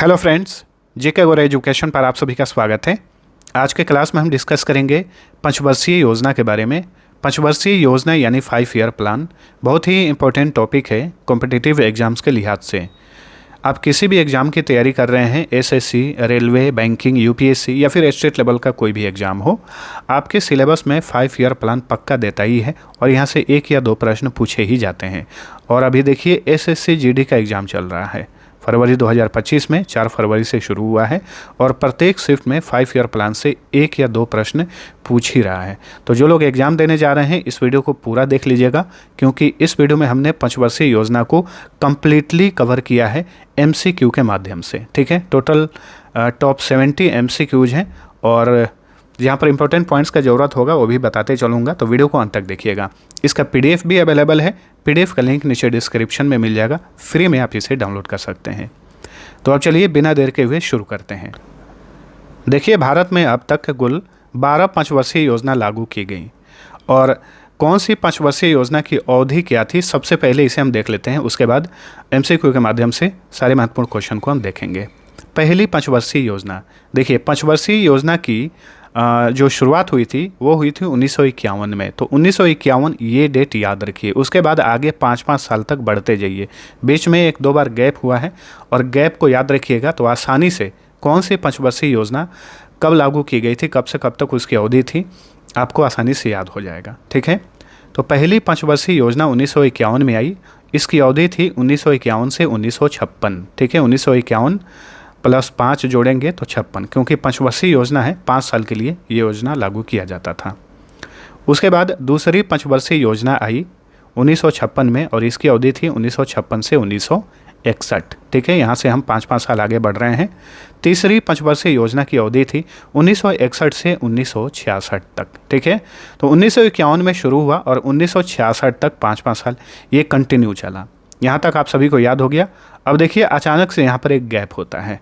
Hello friends, जेके गोरा education पर आप सभी का स्वागत है। आज के क्लास में हम डिस्कस करेंगे पंचवर्षीय योजना के बारे में। पंचवर्षीय योजना यानी 5 ईयर प्लान बहुत ही इंपॉर्टेंट टॉपिक है कॉम्पिटिटिव एग्जाम्स के लिहाज से। आप किसी भी एग्ज़ाम की तैयारी कर रहे हैं, एसएससी, रेलवे, बैंकिंग, यूपीएससी या फिर स्टेट लेवल का कोई भी एग्ज़ाम हो, आपके सिलेबस में 5 ईयर प्लान पक्का देता ही है और यहाँ से 1 या 2 प्रश्न पूछे ही जाते हैं। और अभी देखिए एसएससी जीडी का एग्ज़ाम चल रहा है फरवरी 2025 में, 4 फरवरी से शुरू हुआ है और प्रत्येक शिफ्ट में 5 ईयर प्लान से 1 या 2 प्रश्न पूछ ही रहा है। तो जो लोग एग्ज़ाम देने जा रहे हैं इस वीडियो को पूरा देख लीजिएगा, क्योंकि इस वीडियो में हमने पंचवर्षीय योजना को कम्प्लीटली कवर किया है एमसीक्यू के माध्यम से। ठीक है, टोटल टॉप 70 एमसीक्यूज हैं और यहाँ पर इंपॉर्टेंट पॉइंट्स का ज़रूरत होगा वो भी बताते चलूँगा, तो वीडियो को अंत तक देखिएगा। इसका पीडीएफ भी अवेलेबल है, पीडीएफ का लिंक नीचे डिस्क्रिप्शन में मिल जाएगा, फ्री में आप इसे डाउनलोड कर सकते हैं। तो अब चलिए बिना देर के हुए शुरू करते हैं। देखिए, भारत में अब तक कुल 12 पंचवर्षीय योजना लागू की गई और कौन सी पंचवर्षीय योजना की अवधि क्या थी, सबसे पहले इसे हम देख लेते हैं, उसके बाद एमसीक्यू के माध्यम से सारे महत्वपूर्ण क्वेश्चन को हम देखेंगे। पहली पंचवर्षीय योजना, देखिए पंचवर्षीय योजना की जो शुरुआत हुई थी वो हुई थी 1951 में। तो 1951 ये डेट याद रखिए। उसके बाद आगे 5-5 साल तक बढ़ते जाइए, बीच में 1-2 बार गैप हुआ है और गैप को याद रखिएगा तो आसानी से कौन सी पंचवर्षीय योजना कब लागू की गई थी, कब से कब तक उसकी अवधि थी, आपको आसानी से याद हो जाएगा। ठीक है, तो पहली पंचवर्षीय योजना 1951 में आई। इसकी अवधि थी 1951 से 1956। ठीक है, 1951 + 5 जोड़ेंगे तो 56, क्योंकि पंचवर्षीय योजना है, 5 साल के लिए ये योजना लागू किया जाता था। उसके बाद दूसरी पंचवर्षीय योजना आई 1956 में और इसकी अवधि थी 1956 से 1961। ठीक है, यहाँ से हम 5-5 साल आगे बढ़ रहे हैं। तीसरी पंचवर्षीय योजना की अवधि थी 1961 से 1966 तक। ठीक है, तो 1951 में शुरू हुआ और 1966 तक 5-5 साल ये कंटिन्यू चला। यहाँ तक आप सभी को याद हो गया। अब देखिए अचानक से यहाँ पर एक गैप होता है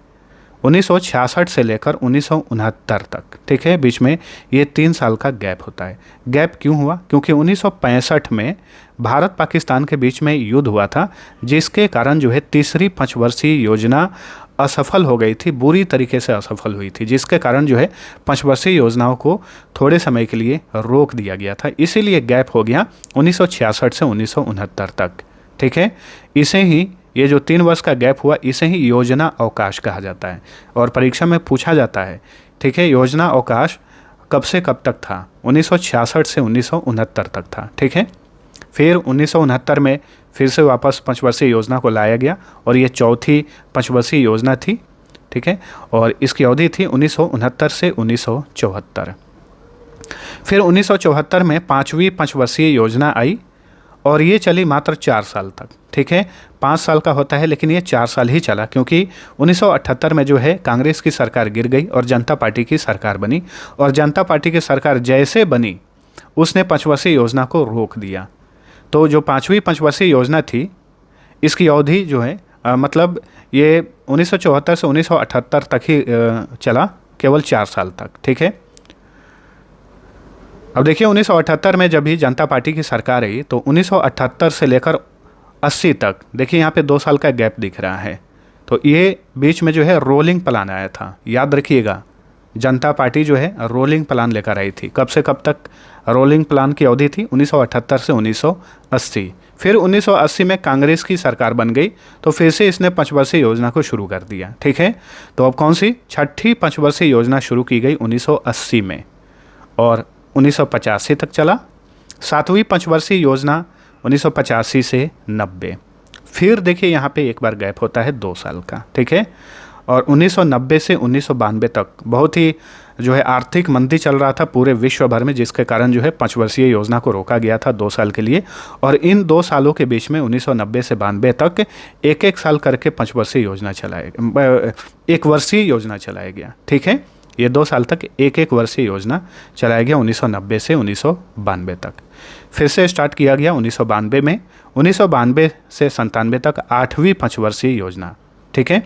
1966 से लेकर 1969 तक। ठीक है, बीच में ये 3 साल का गैप होता है। गैप क्यों हुआ? क्योंकि 1965 में भारत पाकिस्तान के बीच में युद्ध हुआ था, जिसके कारण जो है तीसरी पंचवर्षीय योजना असफल हो गई थी, बुरी तरीके से असफल हुई थी, जिसके कारण जो है पंचवर्षीय योजनाओं को थोड़े समय के लिए रोक दिया गया था। इसीलिए गैप हो गया 1966 से 1969 तक। ठीक है, इसे ही ये जो 3 वर्ष का गैप हुआ इसे ही योजना अवकाश कहा जाता है और परीक्षा में पूछा जाता है। ठीक है, योजना अवकाश कब से कब तक था? 1966 से 1969 तक था। ठीक है, फिर 1969 में फिर से वापस पंचवर्षीय योजना को लाया गया और ये चौथी पंचवर्षीय योजना थी। ठीक है, और इसकी अवधि थी 1969 से 1974। फिर 1974 में 5वीं पंचवर्षीय योजना आई और ये चली मात्र 4 साल तक। ठीक है, 5 साल का होता है लेकिन ये 4 साल ही चला, क्योंकि 1978 में जो है कांग्रेस की सरकार गिर गई और जनता पार्टी की सरकार बनी और जनता पार्टी की सरकार जैसे बनी उसने पंचवर्षीय योजना को रोक दिया। तो जो 5वीं पंचवर्षीय योजना थी इसकी अवधि जो है मतलब ये 1974 से 1978 तक ही चला, केवल 4 साल तक। ठीक है, अब देखिए 1978 में जब भी जनता पार्टी की सरकार आई तो 1978 से लेकर 80 तक, देखिए यहाँ पे 2 साल का गैप दिख रहा है। तो ये बीच में जो है रोलिंग प्लान आया था, याद रखिएगा। जनता पार्टी जो है रोलिंग प्लान लेकर आई थी। कब से कब तक रोलिंग प्लान की अवधि थी? 1978 से 1980। फिर 1980 में कांग्रेस की सरकार बन गई तो फिर से इसने पंचवर्षीय योजना को शुरू कर दिया। ठीक है, तो अब कौन सी? 6ठी पंचवर्षीय योजना शुरू की गई 1980 में और 1985 तक चला। 7वीं पंचवर्षीय योजना 1985 से 90। फिर देखिए यहाँ पे एक बार गैप होता है 2 साल का। ठीक है, और 1990 से 1992 तक बहुत ही जो है आर्थिक मंदी चल रहा था पूरे विश्व भर में, जिसके कारण जो है पंचवर्षीय योजना को रोका गया था 2 साल के लिए। और इन 2 सालों के बीच में 1990 से 92 तक 1-1 साल करके पंचवर्षीय योजना चलाया, 1 वर्षीय योजना चलाया गया। ठीक है, ये 2 साल तक 1-1 वर्षीय योजना चलाया गया 1990 से 1992 तक। फिर से स्टार्ट किया गया 1992 में, 1992 से 97 तक 8वीं पंचवर्षीय योजना। ठीक है,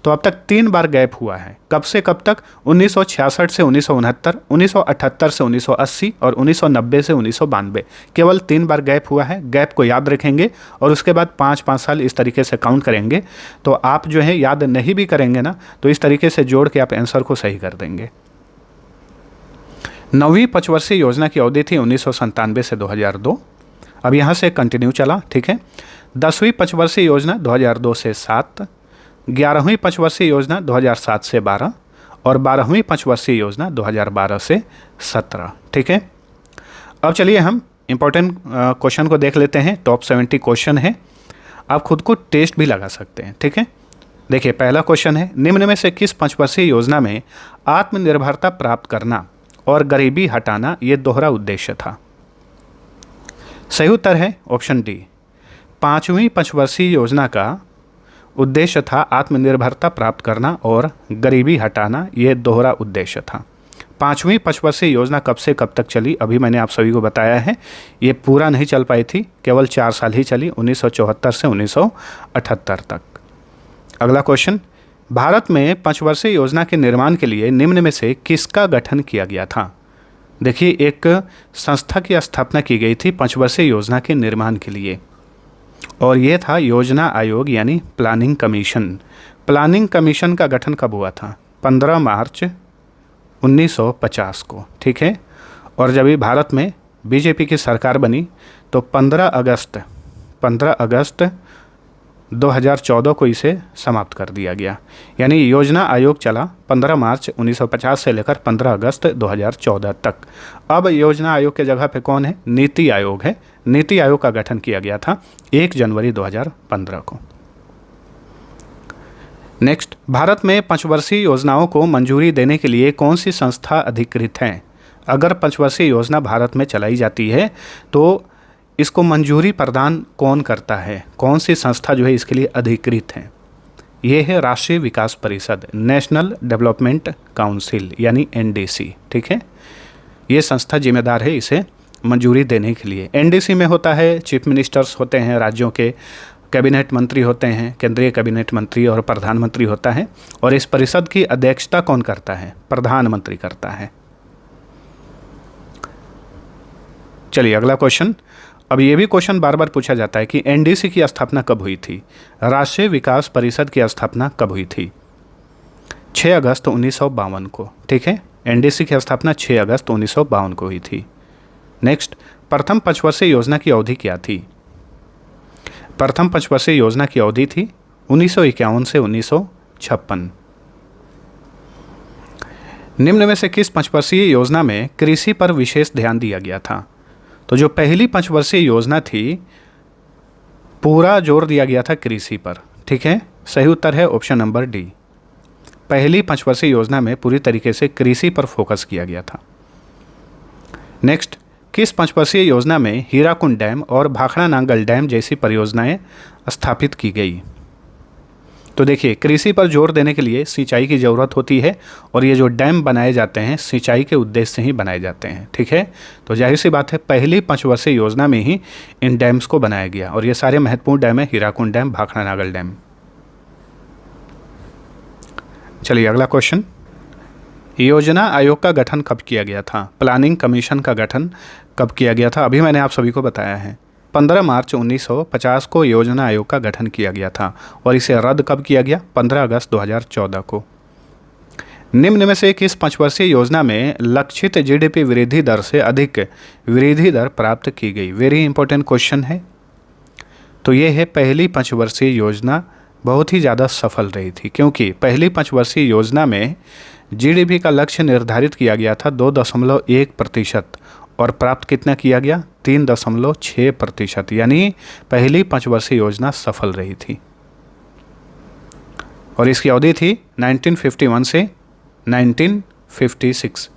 तो अब तक 3 बार गैप हुआ है। कब से कब तक? 1966 से 1969, 1978 से 1980 और 1990 से 1992। केवल 3 बार गैप हुआ है। गैप को याद रखेंगे और उसके बाद 5-5 साल इस तरीके से काउंट करेंगे। तो आप जो है याद नहीं भी करेंगे ना, तो इस तरीके से जोड़ के आप आंसर को सही कर देंगे। 9वीं पंचवर्षीय योजना की अवधि थी 1997 से 2002। अब यहाँ से कंटिन्यू चला, ठीक है। 10वीं पंचवर्षीय योजना 2002 से 7, 11वीं पंचवर्षीय योजना 2007 से 12 और 12वीं पंचवर्षीय योजना 2012 से 17, ठीक है। अब चलिए हम इम्पोर्टेंट क्वेश्चन को देख लेते हैं। टॉप 70 क्वेश्चन है, आप खुद को टेस्ट भी लगा सकते हैं, ठीक है। देखिए पहला क्वेश्चन है, निम्न में से किस पंचवर्षीय योजना में आत्मनिर्भरता प्राप्त करना और गरीबी हटाना ये दोहरा उद्देश्य था? सही उत्तर है ऑप्शन डी। 5वीं पंचवर्षीय योजना का उद्देश्य था आत्मनिर्भरता प्राप्त करना और गरीबी हटाना, ये दोहरा उद्देश्य था। 5वीं पंचवर्षीय योजना कब से कब तक चली? अभी मैंने आप सभी को बताया है, ये पूरा नहीं चल पाई थी, केवल 4 साल ही चली, 1974 से 1978 तक। अगला क्वेश्चन, भारत में पंचवर्षीय योजना के निर्माण के लिए निम्न में से किसका गठन किया गया था? देखिए एक संस्था की स्थापना की गई थी पंचवर्षीय योजना के निर्माण के लिए, और ये था योजना आयोग यानी प्लानिंग कमीशन। प्लानिंग कमीशन का गठन कब हुआ था? 15 मार्च 1950 को, ठीक है। और जब भी भारत में बीजेपी की सरकार बनी तो 15 अगस्त 2014 को इसे समाप्त कर दिया गया। यानी योजना आयोग चला 15 मार्च 1950 से लेकर 15 अगस्त 2014 तक। अब योजना आयोग के जगह पे कौन है? नीति आयोग है। नीति आयोग का गठन किया गया था 1 जनवरी 2015 को। नेक्स्ट, भारत में पंचवर्षीय योजनाओं को मंजूरी देने के लिए कौन सी संस्था अधिकृत है? अगर पंचवर्षीय योजना भारत में चलाई जाती है तो इसको मंजूरी प्रदान कौन करता है? कौन सी संस्था जो है इसके लिए अधिकृत है? ये है राष्ट्रीय विकास परिषद, नेशनल डेवलपमेंट काउंसिल यानी NDC, ठीक है। ये संस्था जिम्मेदार है इसे मंजूरी देने के लिए। NDC में होता है चीफ मिनिस्टर्स होते हैं राज्यों के, कैबिनेट मंत्री होते हैं, केंद्रीय कैबिनेट मंत्री और प्रधानमंत्री होता है। और इस परिषद की अध्यक्षता कौन करता है? प्रधानमंत्री करता है। चलिए अगला क्वेश्चन। अब ये भी क्वेश्चन बार बार पूछा जाता है कि NDC की स्थापना कब हुई थी? राष्ट्रीय विकास परिषद की स्थापना कब हुई थी? 6 अगस्त 1952 को, ठीक है। NDC की स्थापना 6 अगस्त 1952 को हुई थी। नेक्स्ट, प्रथम पंचवर्षीय योजना की अवधि क्या थी? प्रथम पंचवर्षीय योजना की अवधि थी 1951 से 1956। निम्न में से किस पंचवर्षीय योजना में कृषि पर विशेष ध्यान दिया गया था? तो जो पहली पंचवर्षीय योजना थी पूरा जोर दिया गया था कृषि पर, ठीक है। सही उत्तर है ऑप्शन नंबर डी। पहली पंचवर्षीय योजना में पूरी तरीके से कृषि पर फोकस किया गया था। नेक्स्ट, किस पंचवर्षीय योजना में हीराकुंड डैम और भाखड़ा नांगल डैम जैसी परियोजनाएं स्थापित की गई? तो देखिए कृषि पर जोर देने के लिए सिंचाई की ज़रूरत होती है और ये जो डैम बनाए जाते हैं सिंचाई के उद्देश्य से ही बनाए जाते हैं, ठीक है। तो जाहिर सी बात है पहली पंचवर्षीय योजना में ही इन डैम्स को बनाया गया और ये सारे महत्वपूर्ण डैम है, हीराकुंड डैम, भाखड़ा नागल डैम। चलिए अगला क्वेश्चन, योजना आयोग का गठन कब किया गया था? प्लानिंग कमीशन का गठन कब किया गया था? अभी मैंने आप सभी को बताया है 15 मार्च 1950 को योजना आयोग का गठन किया गया था और इसे रद्द कब किया गया? 15 अगस्त 2014 को। निम्न में से किस पंचवर्षीय योजना में लक्षित GDP वृद्धि दर से अधिक वृद्धि दर प्राप्त की गई? वेरी इंपॉर्टेंट क्वेश्चन है। तो ये है पहली पंचवर्षीय योजना, बहुत ही ज़्यादा सफल रही थी क्योंकि पहली पंचवर्षीय योजना में GDP का लक्ष्य निर्धारित किया गया था 2.1% और प्राप्त कितना किया गया? 3.6%। यानी पहली पंचवर्षीय योजना सफल रही थी और इसकी अवधि थी 1951 से 1956।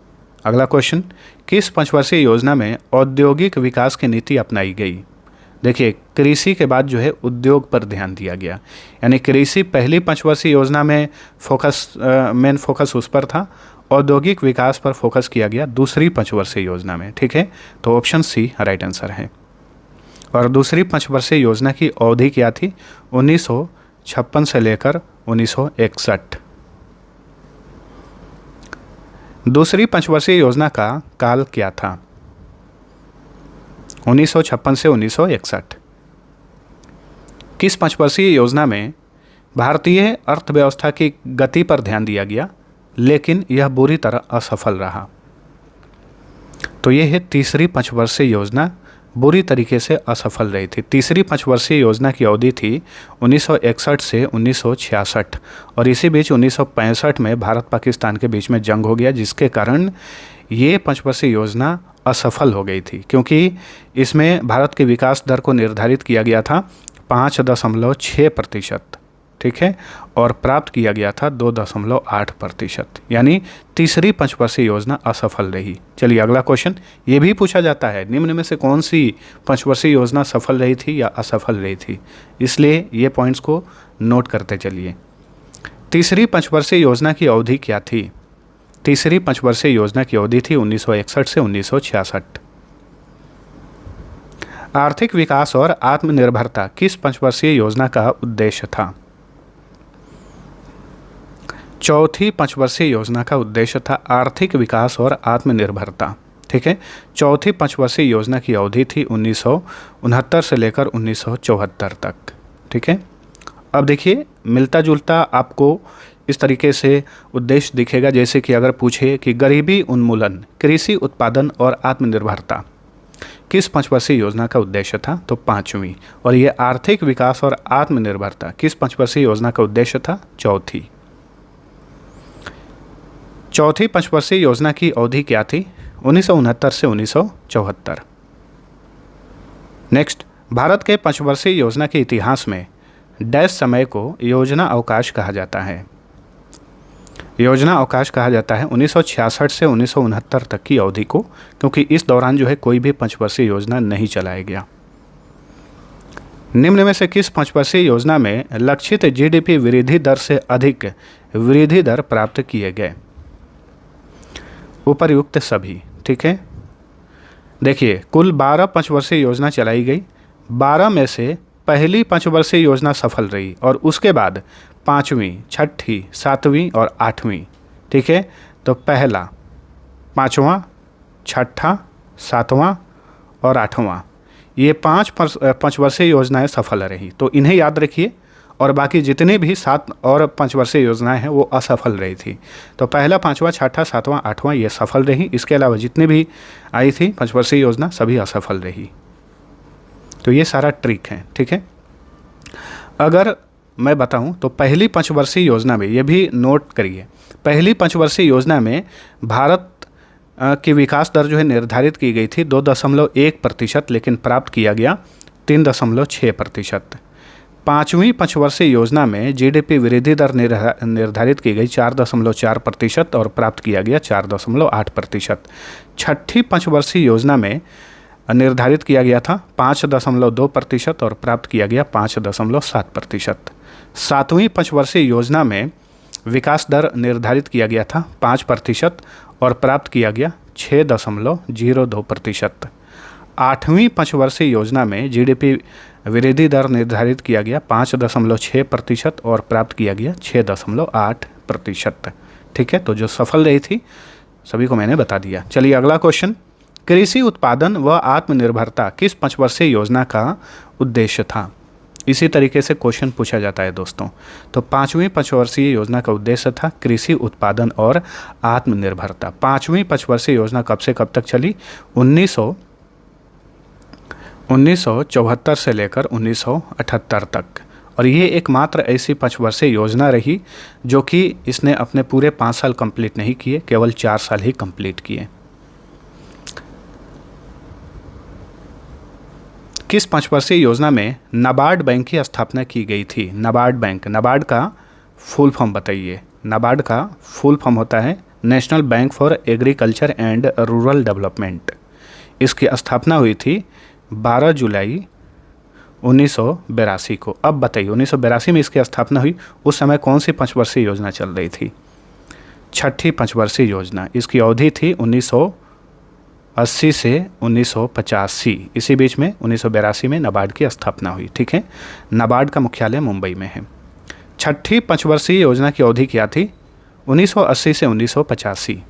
अगला क्वेश्चन, किस पंचवर्षीय योजना में औद्योगिक विकास की नीति अपनाई गई? देखिए कृषि के बाद जो है उद्योग पर ध्यान दिया गया, यानी कृषि पहली पंचवर्षीय योजना में मेन फोकस उस पर था, औद्योगिक विकास पर फोकस किया गया दूसरी पंचवर्षीय योजना में, ठीक है। तो ऑप्शन सी राइट आंसर है। और दूसरी पंचवर्षीय योजना की अवधि क्या थी? 1956 से लेकर 1961। दूसरी पंचवर्षीय योजना का काल क्या था? 1956 से 1961। किस पंचवर्षीय योजना में भारतीय अर्थव्यवस्था की गति पर ध्यान दिया गया लेकिन यह बुरी तरह असफल रहा? तो यह है तीसरी पंचवर्षीय योजना, बुरी तरीके से असफल रही थी। तीसरी पंचवर्षीय योजना की अवधि थी 1961 से 1966 और इसी बीच 1965 में भारत पाकिस्तान के बीच में जंग हो गया, जिसके कारण ये पंचवर्षीय योजना असफल हो गई थी, क्योंकि इसमें भारत के विकास दर को निर्धारित किया गया था 5.6%, ठीक है, और प्राप्त किया गया था 2.8%, यानी तीसरी पंचवर्षीय योजना असफल रही। चलिए अगला क्वेश्चन, ये भी पूछा जाता है निम्न में से कौन सी पंचवर्षीय योजना सफल रही थी या असफल रही थी, इसलिए ये पॉइंट्स को नोट करते चलिए। तीसरी पंचवर्षीय योजना की अवधि क्या थी? तीसरी पंचवर्षीय योजना की अवधि थी 1961 से 1966। आर्थिक विकास और आत्मनिर्भरता किस पंचवर्षीय योजना का उद्देश्य था? चौथी पंचवर्षीय योजना का उद्देश्य था आर्थिक विकास और आत्मनिर्भरता, ठीक है। चौथी पंचवर्षीय योजना की अवधि थी 1969 से लेकर 1974 तक, ठीक है। अब देखिए मिलता जुलता आपको इस तरीके से उद्देश्य दिखेगा, जैसे कि अगर पूछे कि गरीबी उन्मूलन, कृषि उत्पादन और आत्मनिर्भरता किस पंचवर्षीय योजना का उद्देश्य था? तो पांचवी। और ये आर्थिक विकास और आत्मनिर्भरता किस पंचवर्षीय योजना का उद्देश्य था? चौथी। चौथी पंचवर्षीय योजना की अवधि क्या थी? 1969 से 1974। नेक्स्ट, भारत के पंचवर्षीय योजना के इतिहास में डैश समय को योजना अवकाश कहा जाता है। योजना अवकाश कहा जाता है 1966 से 1969 तक की अवधि को, क्योंकि इस दौरान जो है कोई भी पंचवर्षीय योजना नहीं चलाया गया। निम्न में से किस पंचवर्षीय योजना में लक्षित जीडीपी वृद्धि दर से अधिक वृद्धि दर प्राप्त किए गए? उपर्युक्त सभी, ठीक है। देखिए कुल 12 पंचवर्षीय योजना चलाई गई, 12 में से पहली पंचवर्षीय योजना सफल रही और उसके बाद पाँचवीं, छठी, सातवीं और आठवीं, ठीक है। तो पहला, पाँचवां, छठा, सातवां और आठवां, ये 5 पंचवर्षीय योजनाएं सफल रही, तो इन्हें याद रखिए। और बाकी जितनी भी 7 और पंचवर्षीय योजनाएं हैं वो असफल रही थी। तो पहला, पाँचवां, छठा, सातवां, आठवां ये सफल रही, इसके अलावा जितनी भी आई थी पंचवर्षीय योजना सभी असफल रही। तो ये सारा ट्रिक है, ठीक है। अगर मैं बताऊं तो पहली पंचवर्षीय योजना में, ये भी नोट करिए, पहली पंचवर्षीय योजना में भारत की विकास दर जो है निर्धारित की गई थी 2.1%, लेकिन प्राप्त किया गया 3.6%। पाँचवीं पंचवर्षीय योजना में जीडीपी वृद्धि दर निर्धारित की गई 4.4% और प्राप्त किया गया 4.8%। छठी पंचवर्षीय योजना में निर्धारित किया गया था 5.2% और प्राप्त किया गया 5.7%। सातवीं पंचवर्षीय योजना में विकास दर निर्धारित किया गया था 5% और प्राप्त किया गया 6.02%। आठवीं पंचवर्षीय योजना में जीडीपी वृद्धि दर निर्धारित किया गया 5.6% और प्राप्त किया गया 6.8%, ठीक है। तो जो सफल रही थी सभी को मैंने बता दिया। चलिए अगला क्वेश्चन, कृषि उत्पादन व आत्मनिर्भरता किस पंचवर्षीय योजना का उद्देश्य था? इसी तरीके से क्वेश्चन पूछा जाता है दोस्तों। तो पाँचवीं पंचवर्षीय योजना का उद्देश्य था कृषि उत्पादन और आत्मनिर्भरता। पाँचवीं पंचवर्षीय योजना कब से कब तक चली? 1974 से लेकर 1978 तक। और ये एकमात्र ऐसी पंचवर्षीय योजना रही जो कि इसने अपने पूरे 5 साल कंप्लीट नहीं किए, केवल 4 साल ही कंप्लीट किए। किस पंचवर्षीय योजना में नाबार्ड बैंक की स्थापना की गई थी? नाबार्ड बैंक, नाबार्ड का फुल फॉर्म बताइए। नाबार्ड का फुल फॉर्म होता है national bank for agriculture and rural development. इसकी स्थापना हुई थी 12 जुलाई 1982 को। अब बताइए 1982 में इसकी स्थापना हुई, उस समय कौन सी पंचवर्षीय योजना चल रही थी? छठी पंचवर्षीय योजना। इसकी अवधि थी 1980 से 1985। इसी बीच में 1982 में नाबार्ड की स्थापना हुई, ठीक है। नाबार्ड का मुख्यालय मुंबई में है। छठी पंचवर्षीय योजना की अवधि क्या थी? 1980 से 1985।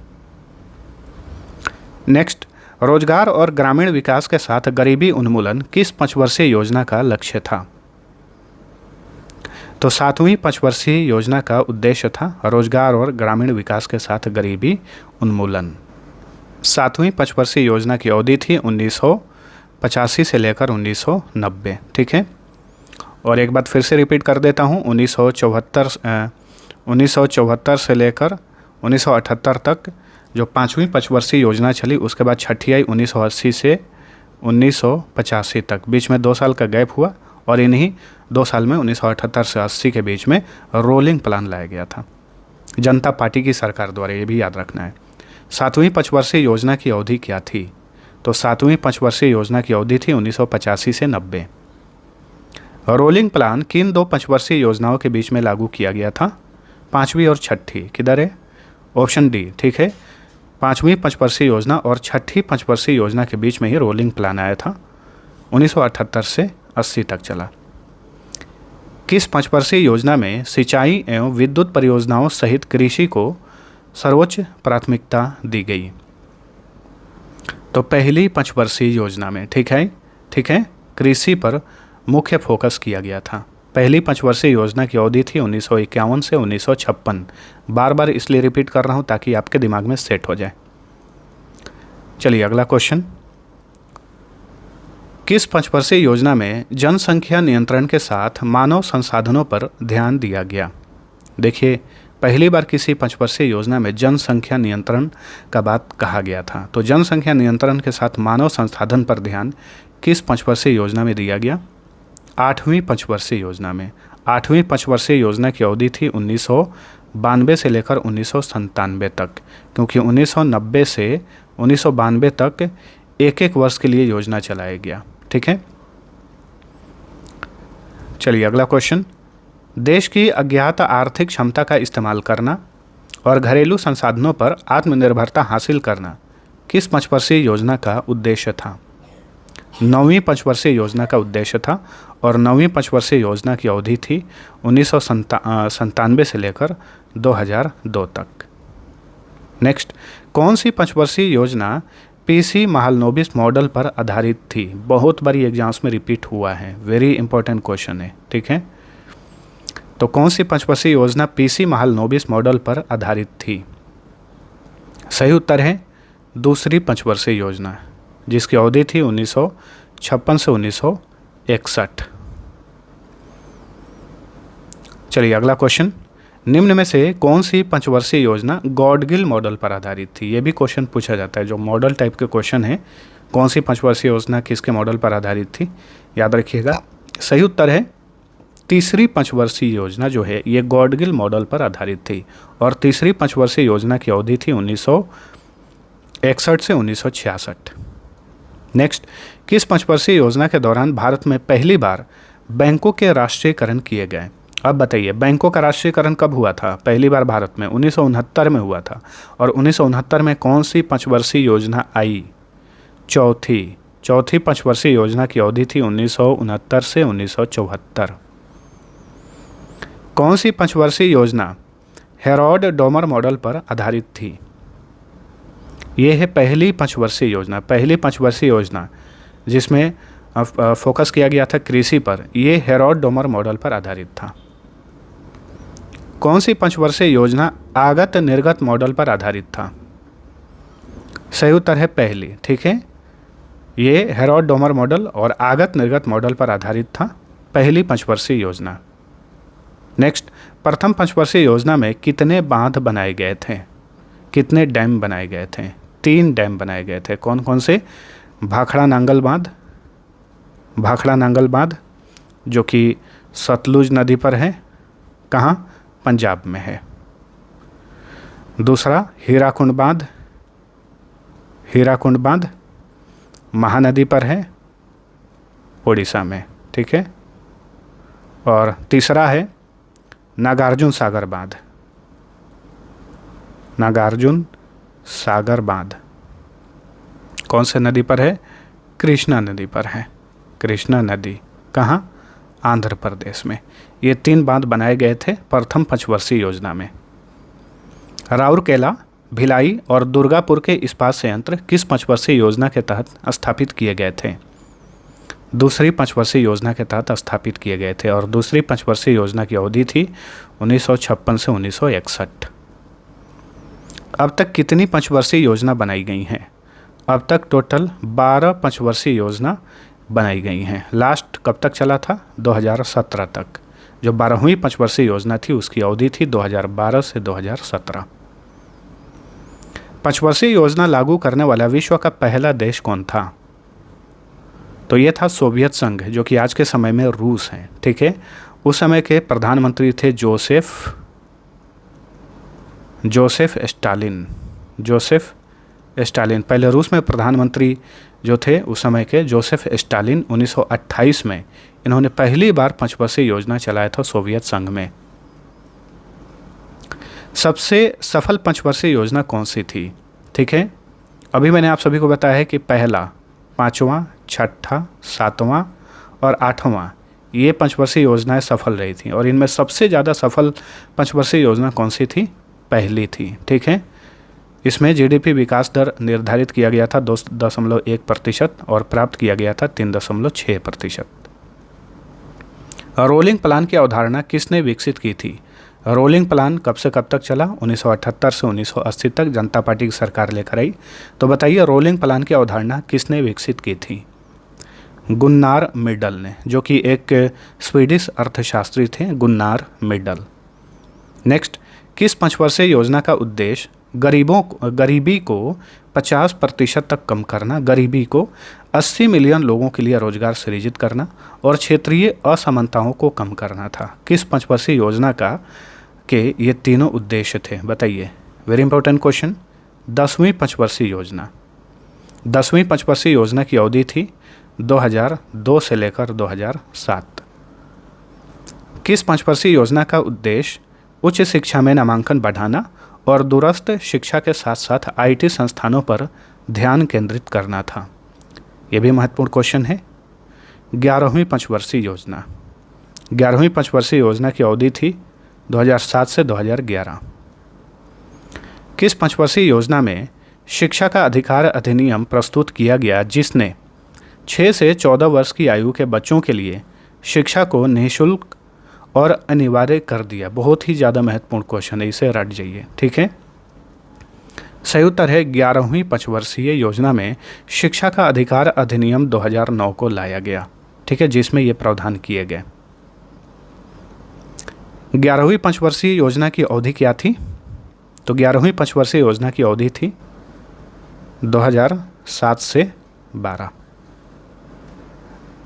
नेक्स्ट, रोजगार और ग्रामीण विकास के साथ गरीबी उन्मूलन किस पंचवर्षीय योजना का लक्ष्य था? तो 7वीं पंचवर्षीय योजना का उद्देश्य था रोजगार और ग्रामीण विकास के साथ गरीबी उन्मूलन। 7वीं पंचवर्षीय योजना की अवधि थी 1985 से लेकर 1990। ठीक है, और एक बात फिर से रिपीट कर देता हूँ, 1974 से लेकर 1978 तक जो 5वीं पंचवर्षीय योजना चली, उसके बाद छठी आई 1980 से 1985 तक। बीच में 2 साल का गैप हुआ और इन्हीं 2 साल में 1978 से 80 के बीच में रोलिंग प्लान लाया गया था जनता पार्टी की सरकार द्वारा, ये भी याद रखना है। 7वीं पंचवर्षीय योजना की अवधि क्या थी? तो 7वीं पंचवर्षीय योजना की अवधि थी 1985 से 90। रोलिंग प्लान किन 2 पंचवर्षीय योजनाओं के बीच में लागू किया गया था? 5वीं और छठी। किधर है? Option D. ठीक है, 5वीं पंचवर्षीय योजना और छठी पंचवर्षीय योजना के बीच में ही रोलिंग प्लान आया था। 1978 से 80 तक चला। किस पंचवर्षीय योजना में सिंचाई एवं विद्युत परियोजनाओं सहित कृषि को सर्वोच्च प्राथमिकता दी गई? तो पहली पंचवर्षीय योजना में। ठीक है, कृषि पर मुख्य फोकस किया गया था। पहली पंचवर्षीय योजना की अवधि थी 1951 से 1956। बार बार इसलिए रिपीट कर रहा हूँ ताकि आपके दिमाग में सेट हो जाए। चलिए अगला क्वेश्चन, किस पंचवर्षीय योजना में जनसंख्या नियंत्रण के साथ मानव संसाधनों पर ध्यान दिया गया? देखिए, पहली बार किसी पंचवर्षीय योजना में जनसंख्या नियंत्रण का बात कहा गया था। तो जनसंख्या नियंत्रण के साथ मानव संसाधन पर ध्यान किस पंचवर्षीय योजना में दिया गया? 8वीं पंचवर्षीय योजना में। 8वीं पंचवर्षीय योजना की अवधि थी 1992 से लेकर 1997 तक, क्योंकि 1990 से 1992 तक एक वर्ष के लिए योजना चलाया गया। ठीक है, चलिए अगला क्वेश्चन, देश की अज्ञात आर्थिक क्षमता का इस्तेमाल करना और घरेलू संसाधनों पर आत्मनिर्भरता हासिल करना किस पंचवर्षीय योजना का उद्देश्य था? 9वीं पंचवर्षीय योजना का उद्देश्य था और 9वीं पंचवर्षीय योजना की अवधि थी 1997 से लेकर 2002 तक। नेक्स्ट, कौन सी पंचवर्षीय योजना पीसी महालनोबिस मॉडल पर आधारित थी? बहुत बारी एग्जाम्स में रिपीट हुआ है, वेरी इंपॉर्टेंट क्वेश्चन है। ठीक है, तो कौन सी पंचवर्षीय योजना पीसी महालनोबिस मॉडल पर आधारित थी? सही उत्तर है दूसरी पंचवर्षीय योजना, जिसकी अवधि थी 1956 से 1961। चलिए अगला क्वेश्चन, निम्न में से कौन सी पंचवर्षीय योजना गॉडगिल मॉडल पर आधारित थी? ये भी क्वेश्चन पूछा जाता है, जो मॉडल टाइप के क्वेश्चन है। कौन सी पंचवर्षीय योजना किसके मॉडल पर आधारित थी? याद रखिएगा, सही उत्तर है तीसरी पंचवर्षीय योजना जो है ये गॉडगिल मॉडल पर आधारित थी और तीसरी पंचवर्षीय योजना की अवधि थी 1961 से 1966। नेक्स्ट, किस पंचवर्षीय योजना के दौरान भारत में पहली बार बैंकों के राष्ट्रीयकरण किए गए? अब बताइए, बैंकों का राष्ट्रीयकरण कब हुआ था पहली बार भारत में? 1969 में हुआ था। और 1969 में कौन सी पंचवर्षीय योजना आई? चौथी पंचवर्षीय योजना की अवधि थी 1969 से 1974। कौन सी पंचवर्षीय योजना हेरोल्ड डोमर मॉडल पर आधारित थी? ये है पहली पंचवर्षीय योजना जिसमें फोकस किया गया था कृषि पर। ये हेरोल्ड डोमर मॉडल पर आधारित था। कौन सी पंचवर्षीय योजना आगत निर्गत मॉडल पर आधारित था? सही उत्तर है पहली। ठीक है, ये हेरोल्ड डोमर मॉडल और आगत निर्गत मॉडल पर आधारित था, पहली पंचवर्षीय योजना। नेक्स्ट, प्रथम पंचवर्षीय योजना में कितने बांध बनाए गए थे? कितने डैम बनाए गए थे? 3 डैम बनाए गए थे। कौन कौन से? भाखड़ा नांगल बांध जो कि सतलुज नदी पर है, कहाँ? पंजाब में है। दूसरा हीराकुंड बांध महानदी पर है, ओडिशा में। ठीक है, और तीसरा है नागार्जुन सागर बांध कौन से नदी पर है? कृष्णा नदी पर है। कृष्णा नदी कहाँ? आंध्र प्रदेश में। ये 3 बांध बनाए गए थे प्रथम पंचवर्षीय योजना में। राउरकेला, भिलाई और दुर्गापुर के इस्पात संयंत्र किस पंचवर्षीय योजना के तहत स्थापित किए गए थे? दूसरी पंचवर्षीय योजना के तहत स्थापित किए गए थे और दूसरी पंचवर्षीय योजना की अवधि थी 1956 से 1961। अब तक कितनी पंचवर्षीय योजना बनाई गई हैं? अब तक टोटल 12 पंचवर्षीय योजना बनाई गई हैं। लास्ट कब तक चला था? 2017 तक। जो 12वीं पंचवर्षीय योजना थी उसकी अवधि थी 2012 से 2017। पंचवर्षीय योजना लागू करने वाला विश्व का पहला देश कौन था? तो ये था सोवियत संघ, जो कि आज के समय में रूस है। ठीक है, उस समय के प्रधानमंत्री थे जोसेफ स्टालिन। पहले रूस में प्रधानमंत्री जो थे उस समय के जोसेफ स्टालिन, 1928 में इन्होंने पहली बार पंचवर्षीय योजना चलाया था सोवियत संघ में। सबसे सफल पंचवर्षीय योजना कौन सी थी? ठीक है, अभी मैंने आप सभी को बताया है कि पहला, 5वां, 6ठा, 7वां और 8वां ये पंचवर्षीय योजनाएं सफल रही थी और इनमें सबसे ज़्यादा सफल पंचवर्षीय योजना कौन सी थी? पहली थी। ठीक है, इसमें जीडीपी विकास दर निर्धारित किया गया था 2.1% और प्राप्त किया गया था 3.6%। रोलिंग प्लान की अवधारणा किसने विकसित की थी? रोलिंग प्लान कब से कब तक चला? 1978 से 1980 तक जनता पार्टी की सरकार लेकर आई। तो बताइए, रोलिंग प्लान की अवधारणा किसने विकसित की थी? गुन्नार मिडल ने, जो कि एक स्वीडिश अर्थशास्त्री थे, गुन्नार मिडल। नेक्स्ट, किस पंचवर्षीय योजना का उद्देश्य गरीबी को 50% तक कम करना, गरीबी को 80 मिलियन लोगों के लिए रोजगार सृजित करना और क्षेत्रीय असमानताओं को कम करना था? किस पंचवर्षीय योजना के ये तीनों उद्देश्य थे? बताइए, वेरी इंपॉर्टेंट क्वेश्चन। 10वीं पंचवर्षीय योजना। 10वीं पंचवर्षीय योजना की अवधि थी 2002 से लेकर 2007। किस पंचवर्षीय योजना का उद्देश्य उच्च शिक्षा में नामांकन बढ़ाना और दूरस्थ शिक्षा के साथ साथ आईटी संस्थानों पर ध्यान केंद्रित करना था? यह भी महत्वपूर्ण क्वेश्चन है। 11वीं पंचवर्षीय योजना। 11वीं पंचवर्षीय योजना की अवधि थी 2007 से 2011। किस पंचवर्षीय योजना में शिक्षा का अधिकार अधिनियम प्रस्तुत किया गया, जिसने 6 से 14 वर्ष की आयु के बच्चों के लिए शिक्षा को निःशुल्क और अनिवार्य कर दिया? बहुत ही ज़्यादा महत्वपूर्ण क्वेश्चन है, इसे रट जाइए। ठीक है, सही उत्तर है 11वीं पंचवर्षीय योजना में शिक्षा का अधिकार अधिनियम 2009 को लाया गया। ठीक है, जिसमें ये प्रावधान किए गए। 11वीं पंचवर्षीय योजना की अवधि क्या थी? तो 11वीं पंचवर्षीय योजना की अवधि थी 2007 से 12।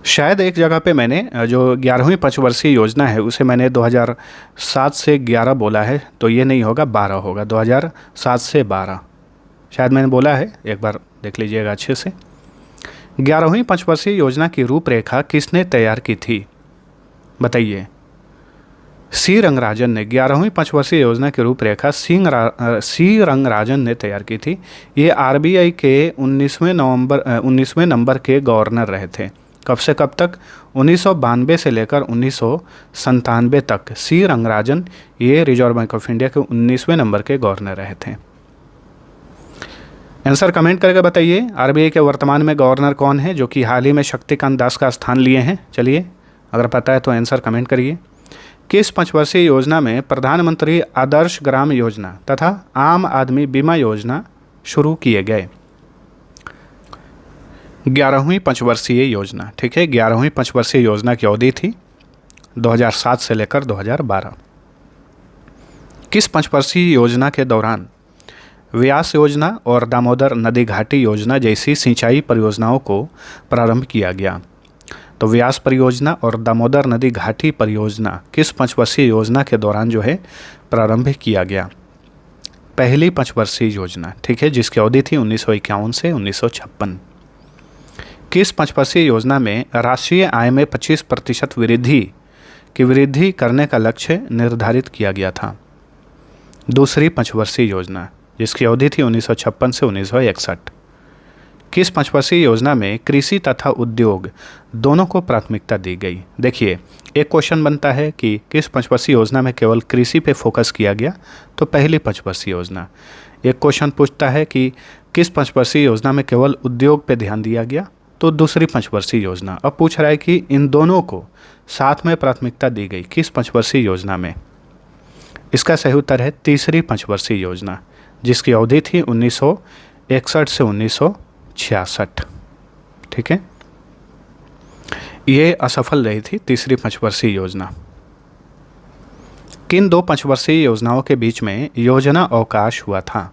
शायद एक जगह पे मैंने जो 11वीं पंचवर्षीय योजना है उसे मैंने 2007 से 11 बोला है, तो ये नहीं होगा, 12 होगा। 2007 से 12 शायद मैंने बोला है, एक बार देख लीजिएगा अच्छे से। 11वीं पंचवर्षीय योजना की रूपरेखा किसने तैयार की थी? बताइए। सी रंगराजन ने 11वीं पंचवर्षीय योजना की रूपरेखा सी रंगराजन ने तैयार की थी। ये आरबीआई के 19वें नंबर के गवर्नर रहे थे। कब से कब तक? 1992 से लेकर 1997 तक सी रंगराजन ये रिजर्व बैंक ऑफ इंडिया के 19वें नंबर के गवर्नर रहे थे। आंसर कमेंट करके बताइए, आरबीआई के वर्तमान में गवर्नर कौन है जो कि हाल ही में शक्तिकांत दास का स्थान लिए हैं? चलिए, अगर पता है तो आंसर कमेंट करिए। किस पंचवर्षीय योजना में प्रधानमंत्री आदर्श ग्राम योजना तथा आम आदमी बीमा योजना शुरू किए गए? 11वीं पंचवर्षीय योजना। ठीक है, 11वीं पंचवर्षीय योजना की अवधि थी 2007 से लेकर 2012। किस पंचवर्षीय योजना के दौरान व्यास योजना और दामोदर नदी घाटी योजना जैसी सिंचाई परियोजनाओं को प्रारंभ किया गया? तो व्यास परियोजना और दामोदर नदी घाटी परियोजना किस पंचवर्षीय योजना के दौरान जो है प्रारंभ किया गया? पहली पंचवर्षीय योजना। ठीक है, जिसकी अवधि थी 1951 से 1956। किस पंचवर्षीय योजना में राष्ट्रीय आय में 25% वृद्धि करने का लक्ष्य निर्धारित किया गया था? दूसरी पंचवर्षीय योजना, जिसकी अवधि थी 1956 से 1961। किस पंचवर्षीय योजना में कृषि तथा उद्योग दोनों को प्राथमिकता दी गई? देखिए, एक क्वेश्चन बनता है कि किस पंचवर्षीय योजना में केवल कृषि पे फोकस किया गया, तो पहली पंचवर्षीय योजना। एक क्वेश्चन पूछता है कि किस पंचवर्षीय योजना में केवल उद्योग पे ध्यान दिया गया, तो दूसरी पंचवर्षीय योजना। अब पूछ रहा है कि इन दोनों को साथ में प्राथमिकता दी गई किस पंचवर्षीय योजना में? इसका सही उत्तर है तीसरी पंचवर्षीय योजना, जिसकी अवधि थी 1961 से 1966। ठीक है, ये असफल रही थी तीसरी पंचवर्षीय योजना। किन दो पंचवर्षीय योजनाओं के बीच में योजना अवकाश हुआ था?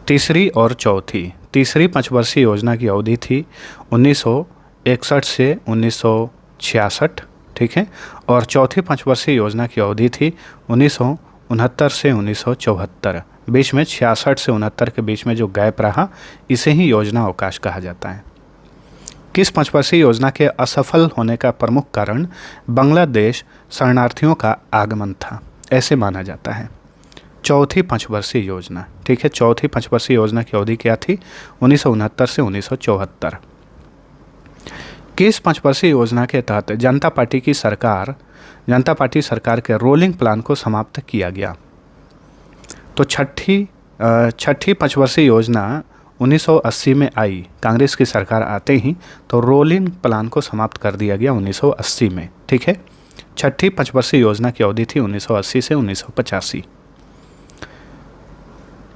तीसरी और चौथी। तीसरी पंचवर्षीय योजना की अवधि थी 1961 से 1966। ठीक है, और चौथी पंचवर्षीय योजना की अवधि थी 1969 से 1974। बीच में 66 से 69 के बीच में जो गैप रहा, इसे ही योजना अवकाश कहा जाता है। किस पंचवर्षीय योजना के असफल होने का प्रमुख कारण बांग्लादेश शरणार्थियों का आगमन था, ऐसे माना जाता है? चौथी पंचवर्षीय योजना। ठीक है, चौथी पंचवर्षीय योजना की अवधि क्या थी? 1969 से 1974। किस पंचवर्षीय योजना के तहत जनता पार्टी सरकार के रोलिंग प्लान को समाप्त किया गया? तो छठी पंचवर्षीय योजना 1980 में आई। कांग्रेस की सरकार आते ही तो रोलिंग प्लान को समाप्त कर दिया गया 1980 में। ठीक है, छठी पंचवर्षीय योजना की अवधि थी 1980 से 1985।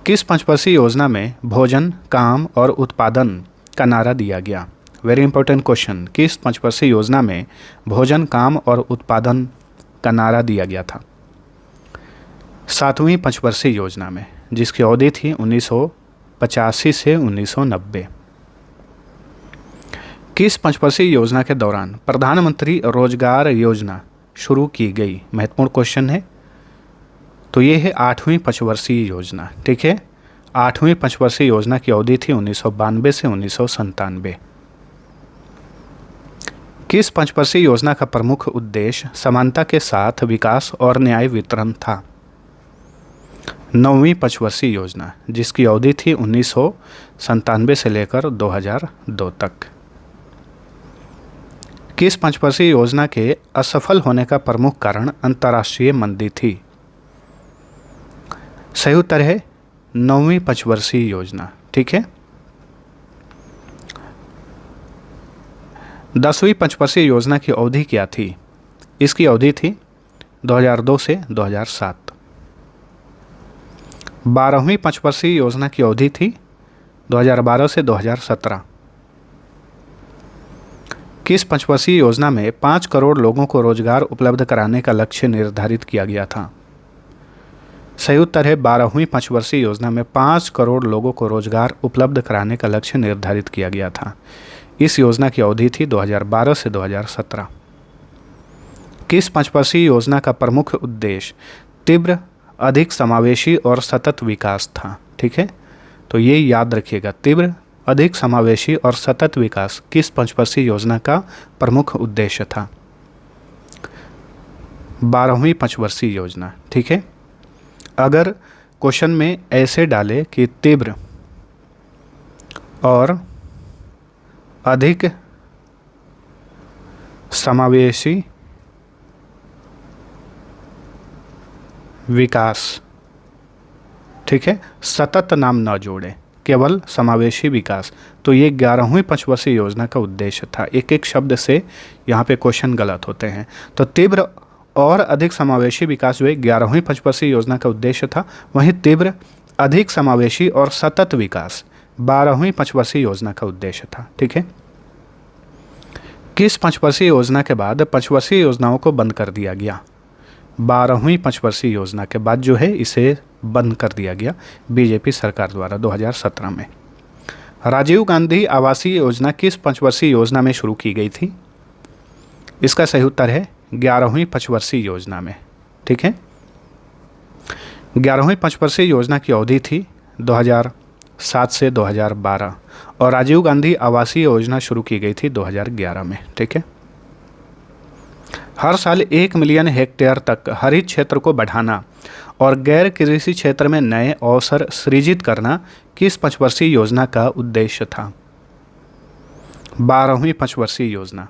किस पंचवर्षीय योजना में भोजन, काम और उत्पादन का नारा दिया गया? Very important question. किस पंचवर्षीय योजना में भोजन, काम और उत्पादन का नारा दिया गया था? सातवीं पंचवर्षीय योजना में, जिसकी अवधि थी 1985 से 1990। किस पंचवर्षीय योजना के दौरान प्रधानमंत्री रोजगार योजना शुरू की गई? महत्वपूर्ण क्वेश्चन है। तो ये है 8वीं पंचवर्षीय योजना। ठीक है, 8वीं पंचवर्षीय योजना की अवधि थी 1992 से 1997। किस पंचवर्षीय योजना का प्रमुख उद्देश्य समानता के साथ विकास और न्याय वितरण था? 9वीं पंचवर्षीय योजना, जिसकी अवधि थी 1997 से लेकर 2002 तक। किस पंचवर्षीय योजना के असफल होने का प्रमुख कारण अंतर्राष्ट्रीय मंदी थी? सही उत्तर है 9वीं पंचवर्षीय योजना। ठीक है, 10वीं पंचवर्षीय योजना की अवधि क्या थी? इसकी अवधि थी 2002 से 2007। 12वीं पंचवर्षीय योजना की अवधि थी 2012 से 2017। किस पंचवर्षीय योजना में 5 करोड़ लोगों को रोजगार उपलब्ध कराने का लक्ष्य निर्धारित किया गया था? सही उत्तर है 12वीं पंचवर्षीय योजना में 5 करोड़ लोगों को रोजगार उपलब्ध कराने का लक्ष्य निर्धारित किया गया था। इस योजना की अवधि थी 2012 से 2017। किस पंचवर्षीय योजना का प्रमुख उद्देश्य तीव्र, अधिक समावेशी और सतत विकास था? ठीक है, तो ये याद रखिएगा, तीव्र, अधिक समावेशी और सतत विकास किस पंचवर्षीय योजना का प्रमुख उद्देश्य था? 12वीं पंचवर्षीय योजना। ठीक है, अगर क्वेश्चन में ऐसे डाले कि तीव्र और अधिक समावेशी विकास, ठीक है, सतत नाम न जोड़े, केवल समावेशी विकास, तो ये 11वीं पंचवर्षीय योजना का उद्देश्य था। एक एक शब्द से यहाँ पे क्वेश्चन गलत होते हैं। तो तीव्र और अधिक समावेशी विकास जो है 11वीं पंचवर्षीय योजना का उद्देश्य था, वहीं तीव्र, अधिक समावेशी और सतत विकास 12वीं पंचवर्षीय योजना का उद्देश्य था। ठीक है, किस पंचवर्षीय योजना के बाद पंचवर्षीय योजनाओं को बंद कर दिया गया? 12वीं पंचवर्षीय योजना के बाद जो है इसे बंद कर दिया गया बीजेपी सरकार द्वारा 2017 में। राजीव गांधी आवासीय योजना किस पंचवर्षीय योजना में शुरू की गई थी? इसका सही उत्तर है 11वीं पंचवर्षीय योजना में। ठीक है, 11वीं पंचवर्षीय योजना की अवधि थी 2007 से 2012 और राजीव गांधी आवासीय योजना शुरू की गई थी 2011 में। ठीक है, हर साल 1 मिलियन हेक्टेयर तक हरित क्षेत्र को बढ़ाना और गैर कृषि क्षेत्र में नए अवसर सृजित करना किस पंचवर्षीय योजना का उद्देश्य था? 12वीं पंचवर्षीय योजना।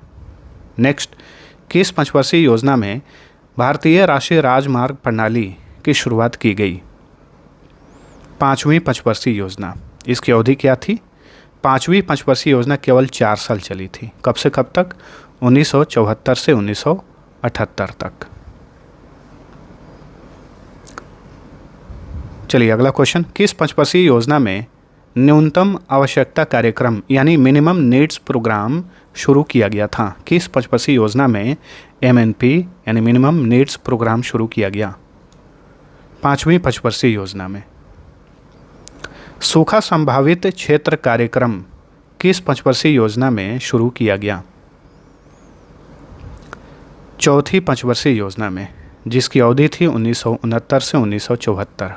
नेक्स्ट, किस पंचवर्षीय योजना में भारतीय राष्ट्रीय राजमार्ग प्रणाली की शुरुआत की गई? 5वीं पंचवर्षीय योजना। इसकी अवधि क्या थी? 5वीं पंचवर्षीय योजना केवल 4 साल चली थी। कब से कब तक? 1974 से 1978 तक। चलिए अगला क्वेश्चन, किस पंचवर्षीय योजना में न्यूनतम आवश्यकता कार्यक्रम यानी मिनिमम नीड्स प्रोग्राम शुरू किया गया था? किस पंचवर्षीय योजना में MNP यानी मिनिमम नीड्स प्रोग्राम शुरू किया गया? 5वीं पंचवर्षीय योजना में। सूखा संभावित क्षेत्र कार्यक्रम किस पंचवर्षीय योजना में शुरू किया गया? 4थी पंचवर्षीय योजना में, जिसकी अवधि थी 1969 से 1974।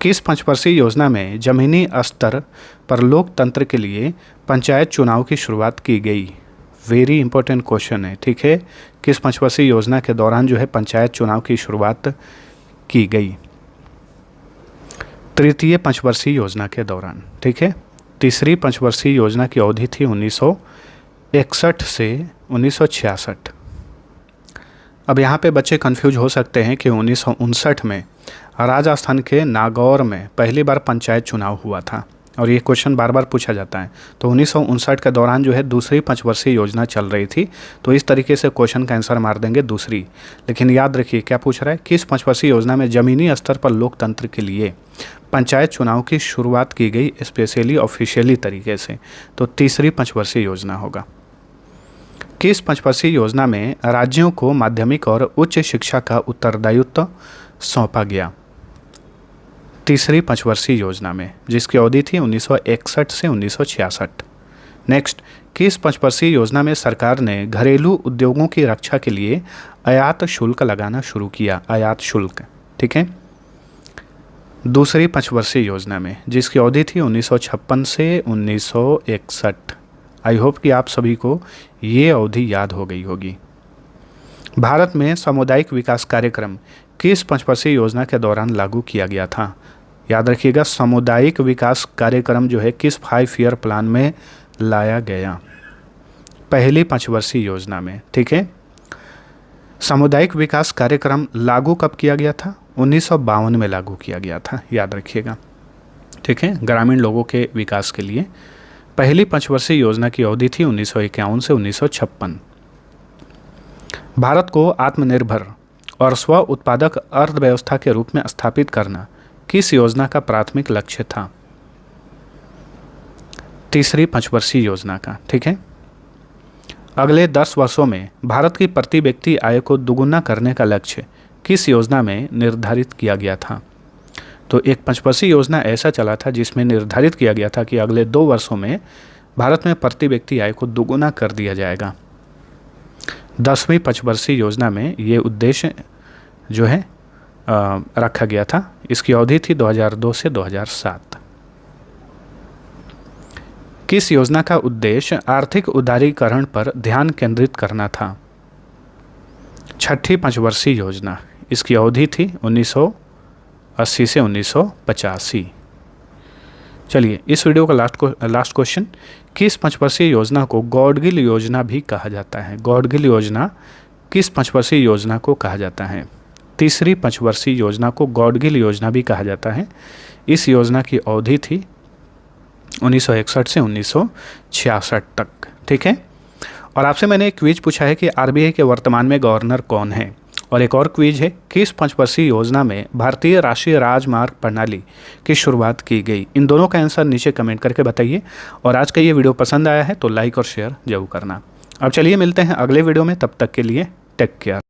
किस पंचवर्षीय योजना में जमीनी स्तर पर लोकतंत्र के लिए पंचायत चुनाव की शुरुआत की गई? वेरी इंपॉर्टेंट क्वेश्चन है, ठीक है। किस पंचवर्षीय योजना के दौरान जो है पंचायत चुनाव की शुरुआत की गई? 3य पंचवर्षीय योजना के दौरान, ठीक है। 3री पंचवर्षीय योजना की अवधि थी 1961 से 1966। अब यहाँ पे बच्चे कंफ्यूज हो सकते हैं कि 1959 में राजस्थान के नागौर में पहली बार पंचायत चुनाव हुआ था और ये क्वेश्चन बार बार पूछा जाता है। तो 1959 के दौरान जो है दूसरी पंचवर्षीय योजना चल रही थी, तो इस तरीके से क्वेश्चन का आंसर मार देंगे दूसरी। लेकिन याद रखिए क्या पूछ रहा है, किस पंचवर्षीय योजना में जमीनी स्तर पर लोकतंत्र के लिए पंचायत चुनाव की शुरुआत की गई स्पेशली ऑफिशियली तरीके से? तो तीसरी पंचवर्षीय योजना होगा। किस पंचवर्षीय योजना में राज्यों को माध्यमिक और उच्च शिक्षा का उत्तरदायित्व सौंपा गया? तीसरी पंचवर्षीय योजना में, जिसकी अवधि थी 1961 से 1966। नेक्स्ट, किस पंचवर्षीय योजना में सरकार ने घरेलू उद्योगों की रक्षा के लिए आयात शुल्क लगाना शुरू किया? आयात शुल्क, ठीक है। दूसरी पंचवर्षीय योजना में, जिसकी अवधि थी 1956 से 1961। आई होप कि आप सभी को ये अवधि याद हो गई होगी। भारत में सामुदायिक विकास कार्यक्रम किस पंचवर्षीय योजना के दौरान लागू किया गया था? याद रखिएगा, सामुदायिक विकास कार्यक्रम जो है किस 5 ईयर प्लान में लाया गया? पहली पंचवर्षीय योजना में, ठीक है। सामुदायिक विकास कार्यक्रम लागू कब किया गया था? 1952 में लागू किया गया था, याद रखिएगा, ठीक है। ग्रामीण लोगों के विकास के लिए पहली पंचवर्षीय योजना की अवधि थी 1951 से 1956। भारत को आत्मनिर्भर और स्व उत्पादक अर्थव्यवस्था के रूप में स्थापित करना किस योजना का प्राथमिक लक्ष्य था? तीसरी पंचवर्षीय योजना का, ठीक है। अगले 10 वर्षों में भारत की प्रति व्यक्ति आय को दुगुना करने का लक्ष्य किस योजना में निर्धारित किया गया था? तो एक पंचवर्षीय योजना ऐसा चला था जिसमें निर्धारित किया गया था कि अगले 2 वर्षों में भारत में प्रति व्यक्ति आय को दुगुना कर दिया जाएगा। 10वीं पंचवर्षीय योजना में ये उद्देश्य जो है रखा गया था। इसकी अवधि थी 2002 से 2007। किस योजना का उद्देश्य आर्थिक उदारीकरण पर ध्यान केंद्रित करना था? 6ठी पंचवर्षीय योजना, इसकी अवधि थी 1980 से 1985। चलिए इस वीडियो का लास्ट क्वेश्चन, किस पंचवर्षीय योजना को गॉडगिल योजना भी कहा जाता है? गॉडगिल योजना किस पंचवर्षीय योजना को कहा जाता है? तीसरी पंचवर्षीय योजना को गॉडगिल योजना भी कहा जाता है। इस योजना की अवधि थी 1961 से 1966 तक, ठीक है। और आपसे मैंने एक क्विज पूछा है कि RBI के वर्तमान में गवर्नर कौन है? और एक और क्विज है, किस पंचवर्षीय योजना में भारतीय राष्ट्रीय राजमार्ग प्रणाली की शुरुआत की गई? इन दोनों का आंसर नीचे कमेंट करके बताइए। और आज का ये वीडियो पसंद आया है तो लाइक और शेयर जरूर करना। अब चलिए मिलते हैं अगले वीडियो में, तब तक के लिए टेक केयर।